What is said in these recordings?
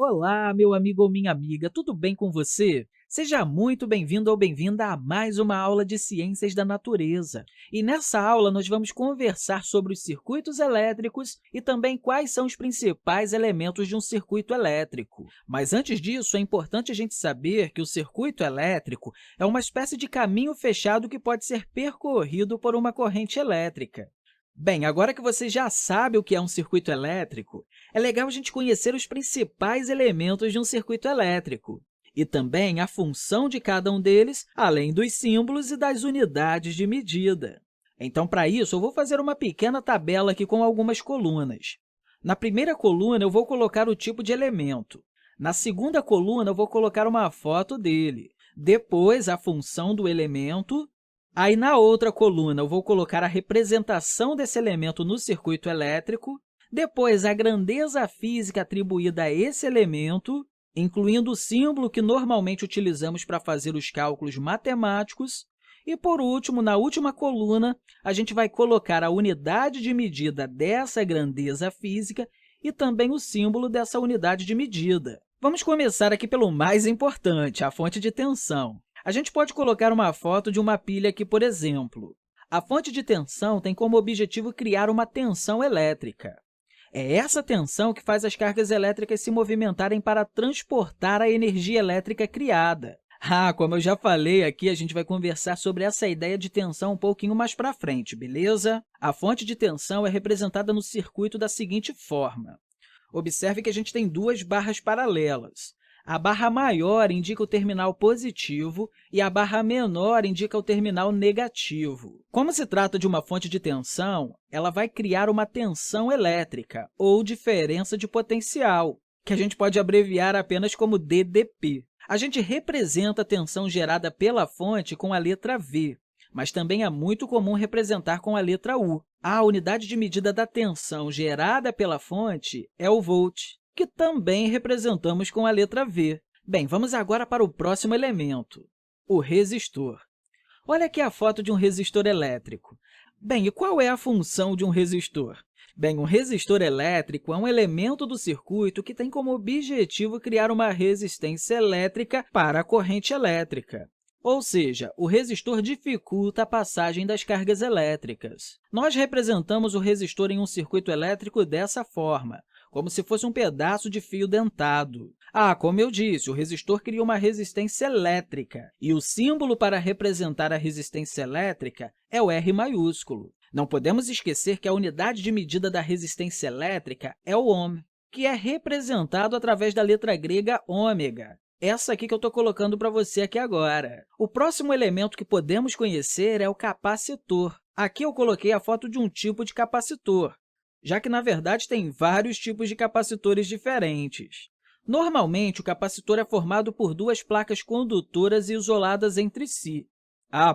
Olá, meu amigo ou minha amiga, tudo bem com você? Seja muito bem-vindo ou bem-vinda a mais uma aula de Ciências da Natureza. E nessa aula, nós vamos conversar sobre os circuitos elétricos e também quais são os principais elementos de um circuito elétrico. Mas antes disso, é importante a gente saber que o circuito elétrico é uma espécie de caminho fechado que pode ser percorrido por uma corrente elétrica. Bem, agora que você já sabe o que é um circuito elétrico, é legal a gente conhecer os principais elementos de um circuito elétrico e também a função de cada um deles, além dos símbolos e das unidades de medida. Então, para isso, eu vou fazer uma pequena tabela aqui com algumas colunas. Na primeira coluna, eu vou colocar o tipo de elemento. Na segunda coluna, eu vou colocar uma foto dele. Depois, a função do elemento. Aí, na outra coluna, eu vou colocar a representação desse elemento no circuito elétrico, depois a grandeza física atribuída a esse elemento, incluindo o símbolo que normalmente utilizamos para fazer os cálculos matemáticos, e, por último, na última coluna, a gente vai colocar a unidade de medida dessa grandeza física e também o símbolo dessa unidade de medida. Vamos começar aqui pelo mais importante, a fonte de tensão. A gente pode colocar uma foto de uma pilha aqui, por exemplo. A fonte de tensão tem como objetivo criar uma tensão elétrica. É essa tensão que faz as cargas elétricas se movimentarem para transportar a energia elétrica criada. Como eu já falei aqui, a gente vai conversar sobre essa ideia de tensão um pouquinho mais para frente, beleza? A fonte de tensão é representada no circuito da seguinte forma. Observe que a gente tem duas barras paralelas. A barra maior indica o terminal positivo e a barra menor indica o terminal negativo. Como se trata de uma fonte de tensão, ela vai criar uma tensão elétrica, ou diferença de potencial, que a gente pode abreviar apenas como DDP. A gente representa a tensão gerada pela fonte com a letra V, mas também é muito comum representar com a letra U. A unidade de medida da tensão gerada pela fonte é o volt, que também representamos com a letra V. Bem, vamos agora para o próximo elemento, o resistor. Olha aqui a foto de um resistor elétrico. Bem, e qual é a função de um resistor? Bem, um resistor elétrico é um elemento do circuito que tem como objetivo criar uma resistência elétrica para a corrente elétrica. Ou seja, o resistor dificulta a passagem das cargas elétricas. Nós representamos o resistor em um circuito elétrico dessa forma, como se fosse um pedaço de fio dentado. Como eu disse, o resistor cria uma resistência elétrica, e o símbolo para representar a resistência elétrica é o R maiúsculo. Não podemos esquecer que a unidade de medida da resistência elétrica é o ohm, que é representado através da letra grega ômega. Essa aqui que eu estou colocando para você aqui agora. O próximo elemento que podemos conhecer é o capacitor. Aqui eu coloquei a foto de um tipo de capacitor, já que, na verdade, tem vários tipos de capacitores diferentes. Normalmente, o capacitor é formado por duas placas condutoras isoladas entre si.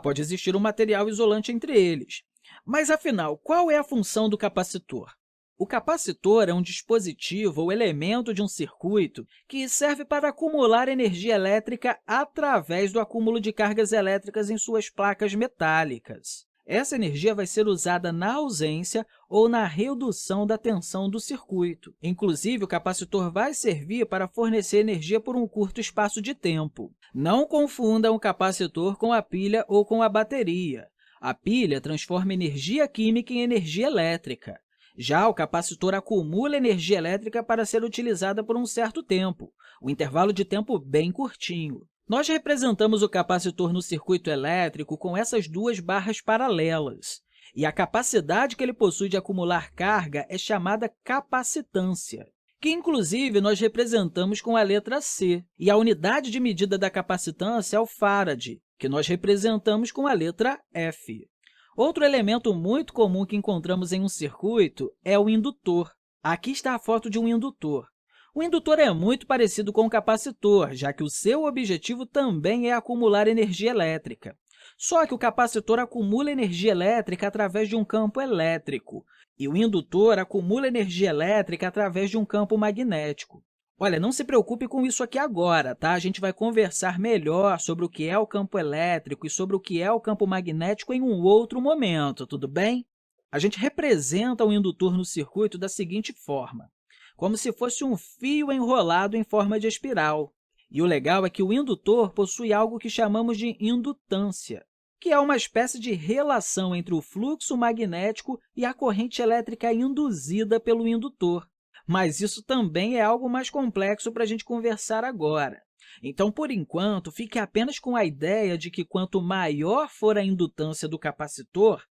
Pode existir um material isolante entre eles. Mas, afinal, qual é a função do capacitor? O capacitor é um dispositivo ou elemento de um circuito que serve para acumular energia elétrica através do acúmulo de cargas elétricas em suas placas metálicas. Essa energia vai ser usada na ausência ou na redução da tensão do circuito. Inclusive, o capacitor vai servir para fornecer energia por um curto espaço de tempo. Não confunda um capacitor com a pilha ou com a bateria. A pilha transforma energia química em energia elétrica. Já o capacitor acumula energia elétrica para ser utilizada por um certo tempo, um intervalo de tempo bem curtinho. Nós representamos o capacitor no circuito elétrico com essas duas barras paralelas, e a capacidade que ele possui de acumular carga é chamada capacitância, que, inclusive, nós representamos com a letra C, e a unidade de medida da capacitância é o farad, que nós representamos com a letra F. Outro elemento muito comum que encontramos em um circuito é o indutor. Aqui está a foto de um indutor. O indutor é muito parecido com o capacitor, já que o seu objetivo também é acumular energia elétrica. Só que o capacitor acumula energia elétrica através de um campo elétrico, e o indutor acumula energia elétrica através de um campo magnético. Olha, não se preocupe com isso aqui agora, tá? A gente vai conversar melhor sobre o que é o campo elétrico e sobre o que é o campo magnético em um outro momento, tudo bem? A gente representa o indutor no circuito da seguinte forma. como se fosse um fio enrolado em forma de espiral. E o legal é que o indutor possui algo que chamamos de indutância, que é uma espécie de relação entre o fluxo magnético e a corrente elétrica induzida pelo indutor. Mas isso também é algo mais complexo para a gente conversar agora. Então, por enquanto, fique apenas com a ideia de que quanto maior for a indutância do capacitor,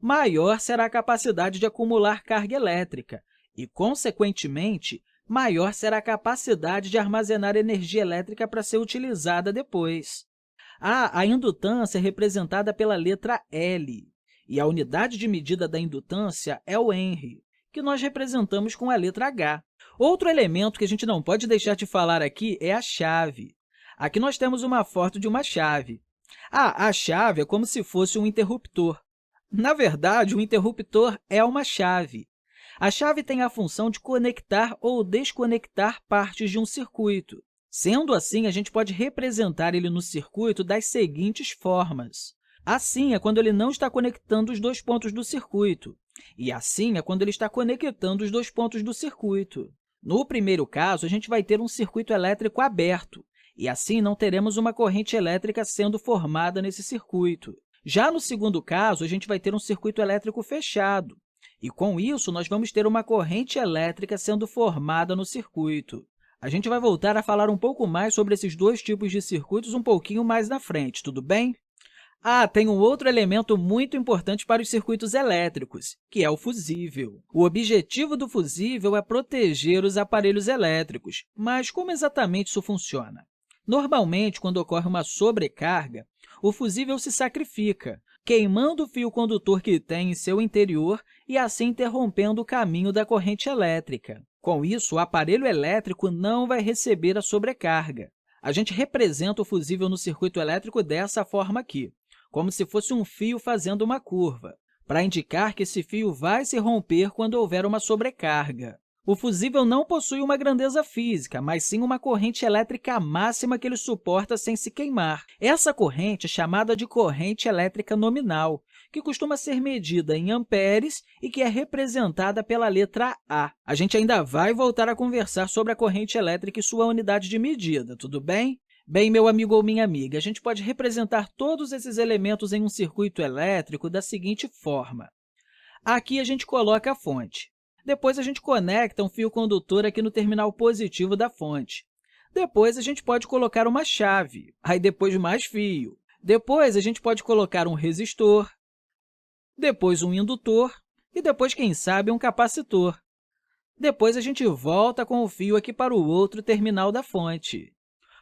maior será a capacidade de acumular carga elétrica e, consequentemente, maior será a capacidade de armazenar energia elétrica para ser utilizada depois. A indutância é representada pela letra L, e a unidade de medida da indutância é o Henry, que nós representamos com a letra H. Outro elemento que a gente não pode deixar de falar aqui é a chave. Aqui nós temos uma foto de uma chave. A chave é como se fosse um interruptor. Na verdade, o interruptor é uma chave. A chave tem a função de conectar ou desconectar partes de um circuito. Sendo assim, a gente pode representar ele no circuito das seguintes formas. Assim é quando ele não está conectando os dois pontos do circuito, e assim é quando ele está conectando os dois pontos do circuito. No primeiro caso, a gente vai ter um circuito elétrico aberto, e assim não teremos uma corrente elétrica sendo formada nesse circuito. Já no segundo caso, a gente vai ter um circuito elétrico fechado, e com isso nós vamos ter uma corrente elétrica sendo formada no circuito. A gente vai voltar a falar um pouco mais sobre esses dois tipos de circuitos um pouquinho mais na frente, tudo bem? Tem um outro elemento muito importante para os circuitos elétricos, que é o fusível. O objetivo do fusível é proteger os aparelhos elétricos, mas como exatamente isso funciona? Normalmente, quando ocorre uma sobrecarga, o fusível se sacrifica, queimando o fio condutor que tem em seu interior e assim interrompendo o caminho da corrente elétrica. Com isso, o aparelho elétrico não vai receber a sobrecarga. A gente representa o fusível no circuito elétrico dessa forma aqui, como se fosse um fio fazendo uma curva, para indicar que esse fio vai se romper quando houver uma sobrecarga. O fusível não possui uma grandeza física, mas sim uma corrente elétrica máxima que ele suporta sem se queimar. Essa corrente é chamada de corrente elétrica nominal, que costuma ser medida em amperes e que é representada pela letra A. A gente ainda vai voltar a conversar sobre a corrente elétrica e sua unidade de medida, tudo bem? Bem, meu amigo ou minha amiga, a gente pode representar todos esses elementos em um circuito elétrico da seguinte forma. Aqui a gente coloca a fonte. Depois, a gente conecta um fio condutor aqui no terminal positivo da fonte. Depois, a gente pode colocar uma chave, aí depois mais fio. Depois, a gente pode colocar um resistor, depois um indutor e depois, quem sabe, um capacitor. Depois, a gente volta com o fio aqui para o outro terminal da fonte.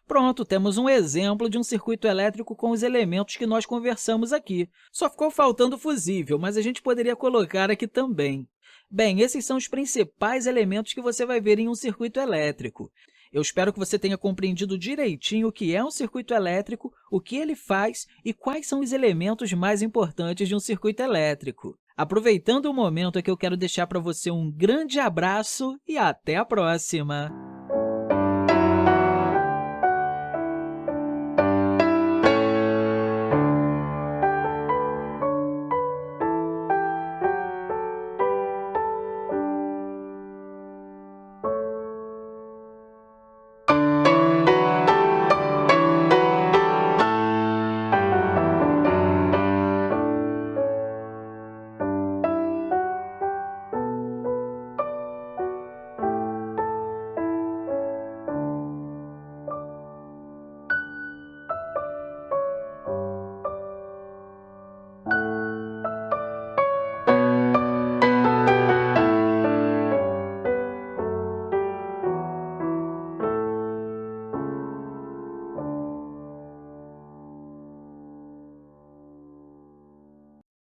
Pronto, temos um exemplo de um circuito elétrico com os elementos que nós conversamos aqui. Só ficou faltando o fusível, mas a gente poderia colocar aqui também. Bem, esses são os principais elementos que você vai ver em um circuito elétrico. Eu espero que você tenha compreendido direitinho o que é um circuito elétrico, o que ele faz e quais são os elementos mais importantes de um circuito elétrico. Aproveitando o momento, é que eu quero deixar para você um grande abraço e até a próxima!